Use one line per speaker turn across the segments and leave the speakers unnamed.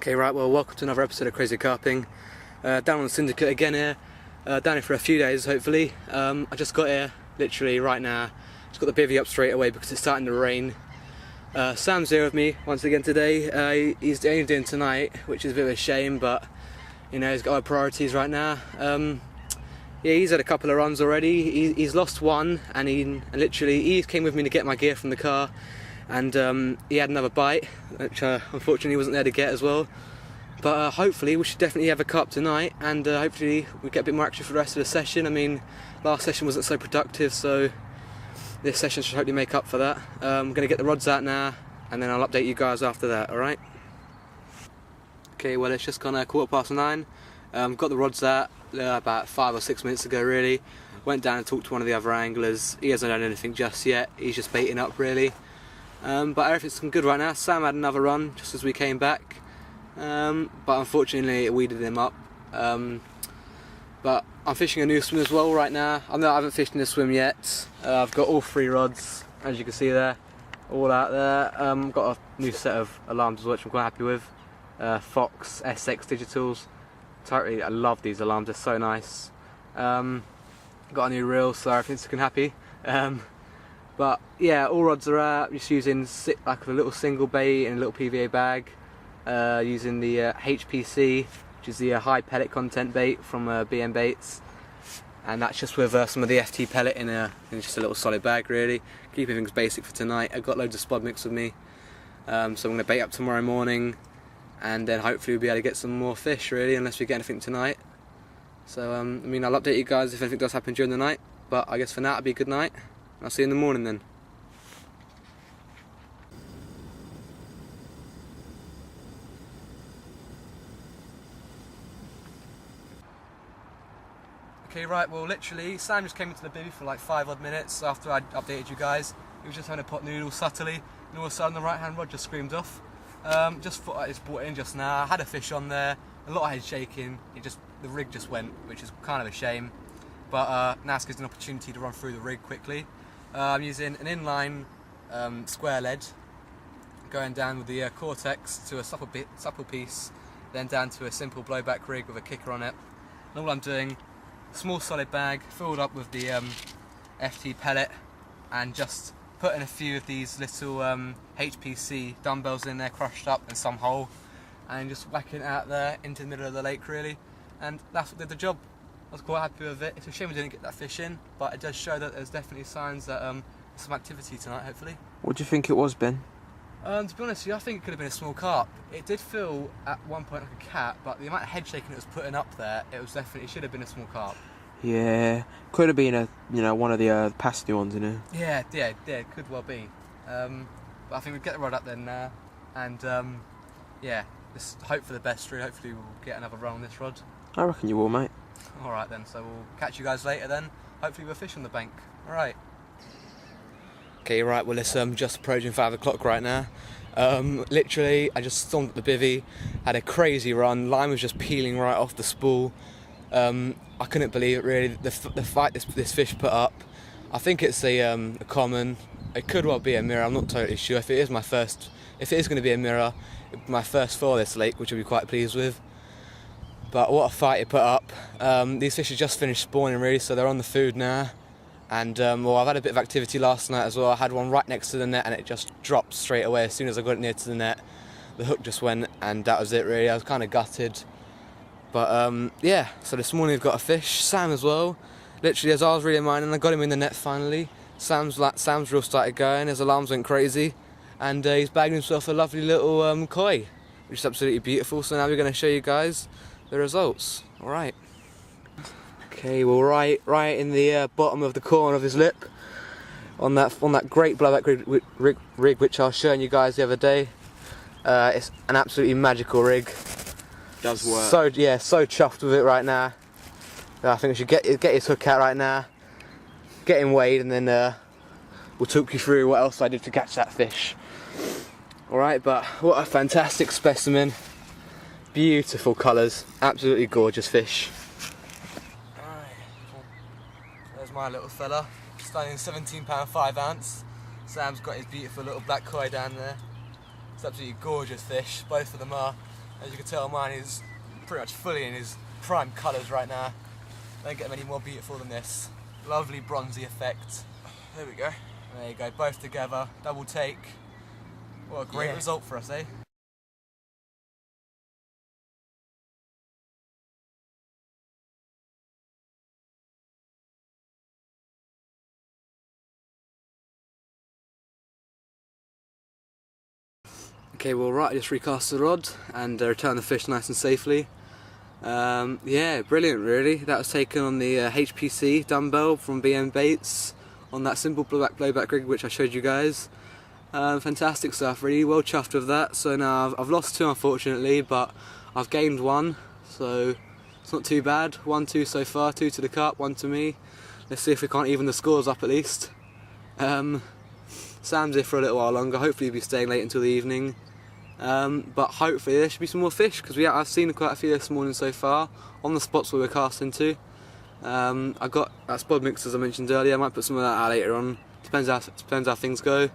Okay, right, well, welcome to another episode of Crazy Carping. Down on the Syndicate again here, down here for a few days hopefully. I just got here literally right now, just got the bivvy up straight away because it's starting to rain. Sam's here with me once again today. He's only doing tonight, which is a bit of a shame, but you know, he's got other priorities right now. Yeah, he's had a couple of runs already. He's lost one, and he came with me to get my gear from the car, and he had another bite, which unfortunately he wasn't there to get as well. But hopefully we should definitely have a cup tonight, and hopefully we get a bit more action for the rest of the session. I mean, last session wasn't so productive, so this session should hopefully make up for that. I'm going to get the rods out now, and then I'll update you guys after that, alright? Okay, well, it's just gone 9:15. Got the rods out about 5 or 6 minutes ago really. Went down and talked to one of the other anglers. He hasn't done anything just yet, he's just baiting up really. But everything's looking good right now. Sam had another run just as we came back, but unfortunately it weeded him up. But I'm fishing a new swim as well right now. I haven't fished in this swim yet. I've got all 3 rods, as you can see there, all out there. Got a new set of alarms as well, which I'm quite happy with. Fox SX Digitals. Totally, I love these alarms, they're so nice. Got a new reel, so everything's looking happy. But yeah, all rods are out, just using like a little single bait and a little PVA bag. Using the HPC, which is the high pellet content bait from BM Baits. And that's just with some of the FT pellet in just a little solid bag really. Keeping things basic for tonight. I've got loads of spod mix with me. So I'm going to bait up tomorrow morning, and then hopefully we'll be able to get some more fish really, unless we get anything tonight. So I mean, I'll update you guys if anything does happen during the night, but I guess for now it'll be a good night. I'll see you in the morning then. Okay, right, well literally Sam just came into the bivvy for like 5 odd minutes after I'd updated you guys. He was just having a pot noodle subtly, and all of a sudden the right hand rod just screamed off. Just thought I just brought it in just now. I had a fish on there, a lot of head shaking, the rig just went, which is kind of a shame. But now it's an opportunity to run through the rig quickly. I'm using an inline square lead, going down with the Cortex to a supple piece, then down to a simple blowback rig with a kicker on it. And all I'm doing, small solid bag filled up with the FT pellet, and just putting a few of these little HPC dumbbells in there, crushed up and some whole, and just whacking it out there into the middle of the lake really. And that's what did the job. I was quite happy with it. It's a shame we didn't get that fish in, but it does show that there's definitely signs that some activity tonight, hopefully.
What do you think it was, Ben?
To be honest with you, I think it could have been a small carp. It did feel at one point like a cat, but the amount of head shaking it was putting up there, it should have been a small carp. Yeah,
could have been one of the pasty ones,
Yeah, it could well be. But I think we'll get the rod up there now, and yeah, just hope for the best really. Hopefully we'll get another run on this rod.
I reckon you will, mate.
Alright then, so we'll catch you guys later then. Hopefully we'll fish on the bank. Alright. Okay, right, well it's just approaching 5 o'clock right now. Literally, I just stomped the bivvy, had a crazy run, line was just peeling right off the spool. I couldn't believe it really, the fight this fish put up. I think it's a common, it could well be a mirror, I'm not totally sure. If it is going to be a mirror, it'll be my first for this lake, which I'll be quite pleased with. But what a fight it put up. These fish have just finished spawning really, so they're on the food now. And well, I've had a bit of activity last night as well. I had one right next to the net and it just dropped straight away. As soon as I got it near to the net, the hook just went, and that was it really. I was kind of gutted. But yeah, so this morning we've got a fish, Sam as well. Literally as I was really minding, I got him in the net finally. Sam's reel started going, his alarms went crazy, and he's bagged himself a lovely little koi, which is absolutely beautiful. So now we're going to show you guys the results. Alright. Okay, well right in the bottom of the corner of his lip, on that great blowback rig which I was showing you guys the other day. It's an absolutely magical rig.
Does work.
So yeah, so chuffed with it right now. I think we should get his hook out right now, get him weighed, and then we'll talk you through what else I did to catch that fish. Alright, but what a fantastic specimen. Beautiful colours, absolutely gorgeous fish. Alright, there's my little fella, standing 17 pound 5 ounce. Sam's got his beautiful little black koi down there. It's absolutely gorgeous fish, both of them are. As you can tell, mine is pretty much fully in his prime colours right now. Don't get many more beautiful than this. Lovely bronzy effect.
There we go.
There you go, both together, double take. What a great result for us, eh? Okay, well right, I just recast the rod and returned the fish nice and safely. Yeah, brilliant really. That was taken on the HPC dumbbell from BM Baits on that simple blowback rig which I showed you guys. Fantastic stuff, really well chuffed with that. So now I've lost 2 unfortunately, but I've gained 1, so it's not too bad. 1-2 so far, 2 to the carp, 1 to me. Let's see if we can't even the scores up at least. Sam's here for a little while longer, hopefully he'll be staying late until the evening. But hopefully there should be some more fish, because I've seen quite a few this morning so far on the spots we were casting to. I got that spod mix as I mentioned earlier. I might put some of that out later on. Depends how things go.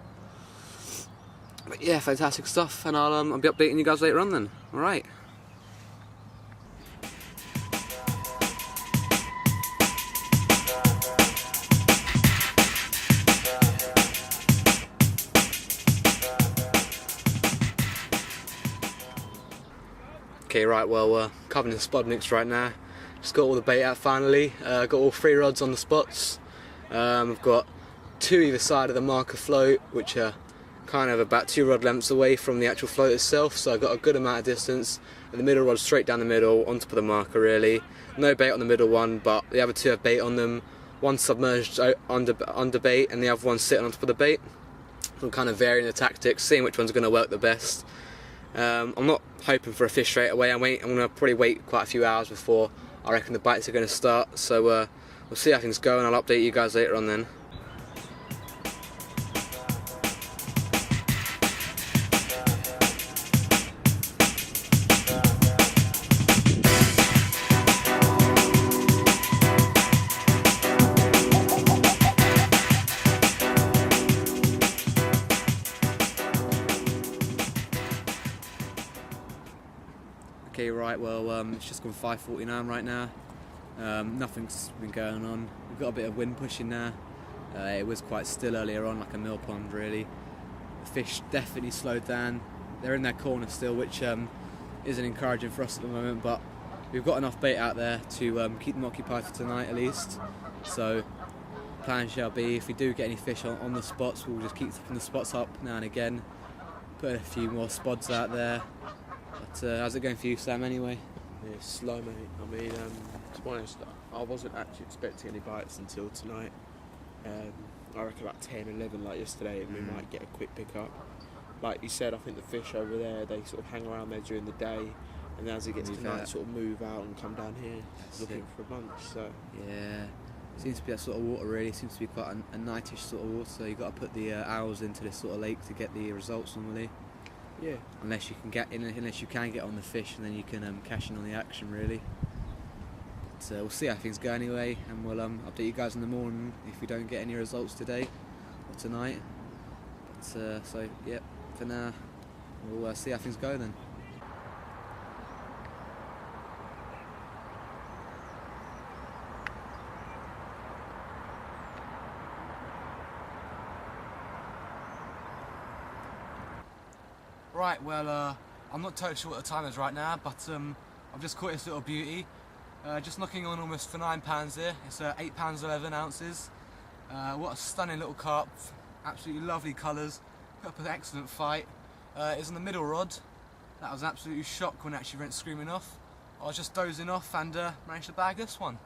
But yeah, fantastic stuff, and I'll be updating you guys later on then. All right. Okay, right, well, covering the spod mix right now. Just got all the bait out finally. Got all 3 rods on the spots. I've got 2 either side of the marker float, which are kind of about 2 rod lengths away from the actual float itself, so I've got a good amount of distance. And the middle rod straight down the middle, on top of the marker really. No bait on the middle one, but the other 2 have bait on them. One submerged under bait, and the other one sitting on top of the bait. I'm kind of varying the tactics, seeing which one's going to work the best. I'm not hoping for a fish straight away. I'm going to probably wait quite a few hours before I reckon the bites are going to start. So we'll see how things go, and I'll update you guys later on then. Okay, right, well, it's just gone 5:49 right now. Nothing's been going on. We've got a bit of wind pushing now. It was quite still earlier on, like a mill pond really. The fish definitely slowed down. They're in their corner still, which isn't encouraging for us at the moment, but we've got enough bait out there to keep them occupied for tonight at least. So plan shall be, if we do get any fish on the spots, we'll just keep the spots up now and again. Put a few more spods out there. But how's it going for you, Sam, anyway?
Yeah, it's slow, mate. I mean, to be honest, I wasn't actually expecting any bites until tonight. I reckon about 10, 11 like yesterday, and we might get a quick pick-up. Like you said, I think the fish over there, they sort of hang around there during the day, and then as it gets to night, sort of move out and come down here looking for a bunch. So
yeah, seems to be that sort of water really. Seems to be quite a nightish sort of water. So you've got to put the owls into this sort of lake to get the results normally.
yeah.
Unless you can get on the fish, and then you can cash in on the action really. But we'll see how things go anyway, and we'll update you guys in the morning if we don't get any results today or tonight. But so yeah, for now we'll see how things go then. Right, well, I'm not totally sure what the time is right now, but I've just caught this little beauty. Just knocking on almost for £9 here. It's £8 11 ounces. What a stunning little carp. Absolutely lovely colours. Put up an excellent fight. It's on the middle rod. That was an absolute shock when it actually went screaming off. I was just dozing off and managed to bag this one.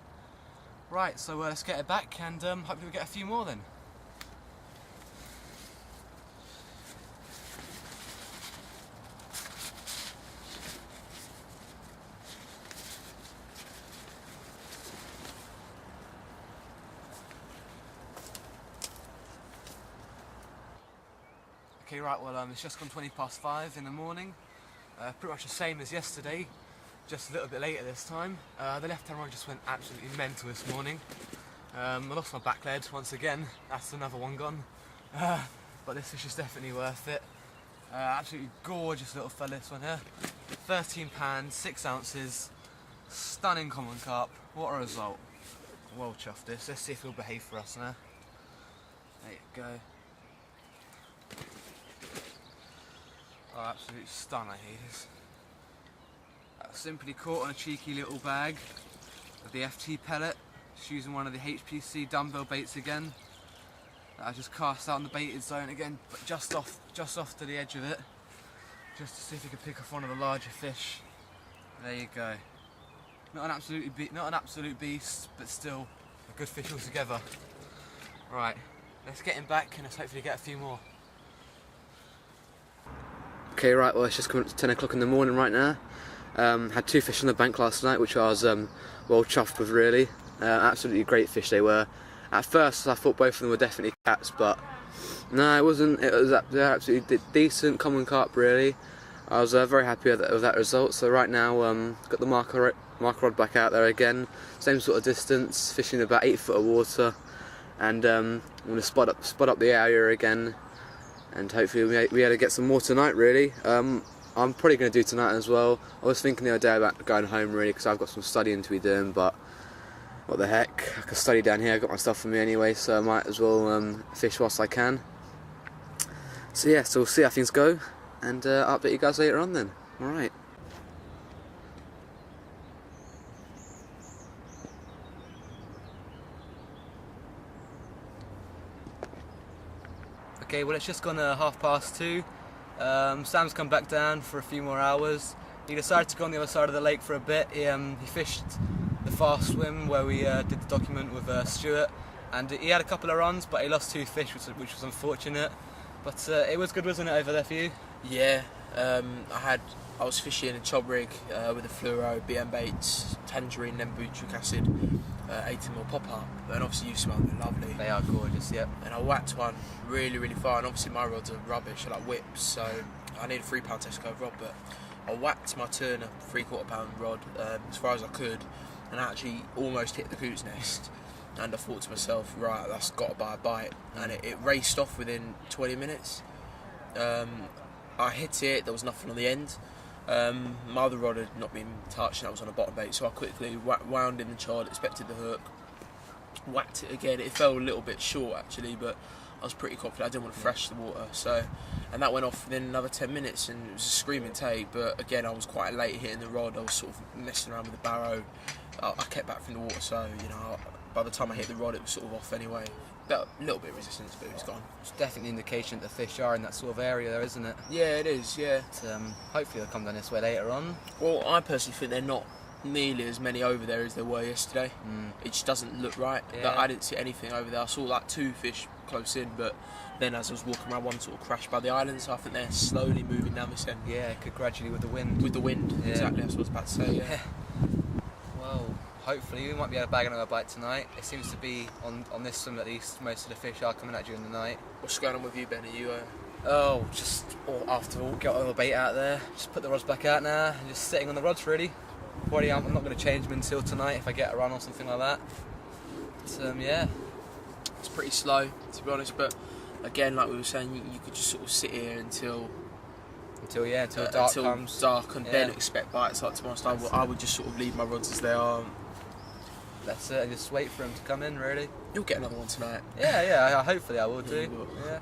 Right, so let's get it back, and hopefully we'll get a few more then. Okay, right, well, it's just gone 5:20 in the morning. Pretty much the same as yesterday, just a little bit later this time. The left-hand rod just went absolutely mental this morning. I lost my back lead once again. That's another one gone. But this fish is definitely worth it. Absolutely gorgeous little fella, this one here. 13 pounds, 6 ounces, stunning common carp. What a result. Well chuffed this. Let's see if he'll behave for us now. There you go. Oh, absolute stunner he is. Simply caught on a cheeky little bag of the FT pellet, just using one of the HPC dumbbell baits again. I just cast out in the baited zone again, but just off to the edge of it, just to see if we could pick off one of the larger fish. There you go. Not an absolute beast, but still a good fish altogether. Right, let's get him back and let's hopefully get a few more. Okay, right, well it's just coming up to 10 o'clock in the morning right now. Had 2 fish on the bank last night, which I was well chuffed with, really. Absolutely great fish they were. At first I thought both of them were definitely cats, but no, it wasn't. They're absolutely decent common carp, really. I was very happy with that result. So right now, got the marker rod back out there again, same sort of distance, fishing about 8 foot of water, and I'm going to spot up the area again, and hopefully we'll be able to get some more tonight, really. I'm probably going to do tonight as well. I was thinking the other day about going home, really, because I've got some studying to be doing, but what the heck, I can study down here, I've got my stuff with me anyway, so I might as well fish whilst I can. So yeah, so we'll see how things go, and I'll update you guys later on then. Alright. Okay, well it's just gone 2:30. Sam's come back down for a few more hours. He decided to go on the other side of the lake for a bit. He fished the fast swim where we did the document with Stuart, and he had a couple of runs, but he lost 2 fish, which was unfortunate. But it was good, wasn't it, over there for you?
Yeah, I was fishing a chob rig with a fluoro, BM baits, tangerine, then butyric acid, 18mm pop up, and obviously you smell them lovely.
They are gorgeous, yep.
And I whacked one really far, and obviously my rods are rubbish, they're like whips, so I need a 3 pound test curve rod, but I whacked my Turner 3/4 pound rod as far as I could, and actually almost hit the coot's nest. And I thought to myself, right, that's got to buy a bite, and it raced off within 20 minutes. I hit it, there was nothing on the end. My other rod had not been touched, and that was on a bottom bait, so I quickly wound in the chard, expected the hook, whacked it again. It fell a little bit short actually, but I was pretty confident. I didn't want to thresh the water, so, and that went off within another 10 minutes, and it was a screaming take. But again, I was quite late hitting the rod. I was sort of messing around with the barrow. I kept back from the water, so you know, by the time I hit the rod, it was sort of off anyway. But a little bit of resistance, but it was gone.
It's definitely an indication that the fish are in that sort of area there, isn't it?
Yeah, it is, yeah.
But, hopefully they'll come down this way later on.
Well, I personally think they're not nearly as many over there as there were yesterday. It just doesn't look right.
Yeah.
I didn't see anything over there. I saw like 2 fish close in, but then as I was walking around, one sort of crashed by the island, so I think they're slowly moving down this end.
Yeah, it could gradually with the wind.
With the wind,
yeah.
Exactly, that's what I was about to say, yeah.
Well, hopefully we might be able to bag another bite tonight. It seems to be, on this swim at least, most of the fish are coming out during the night.
What's going on with you, Ben? Are you...
Oh, just after all, get all the bait out there, just put the rods back out now, and just sitting on the rods really. I'm not going to change them until tonight if I get a run or something like that. But, yeah.
It's pretty slow, to be honest, but again, like we were saying, you could just sort of sit here until
dark comes.
Dark, and then expect bites like tomorrow. So I would just sort of leave my rods as they are.
That's it, and just wait for them to come in, really.
You'll get another one tonight.
Yeah, hopefully I will do.
You will.
Yeah.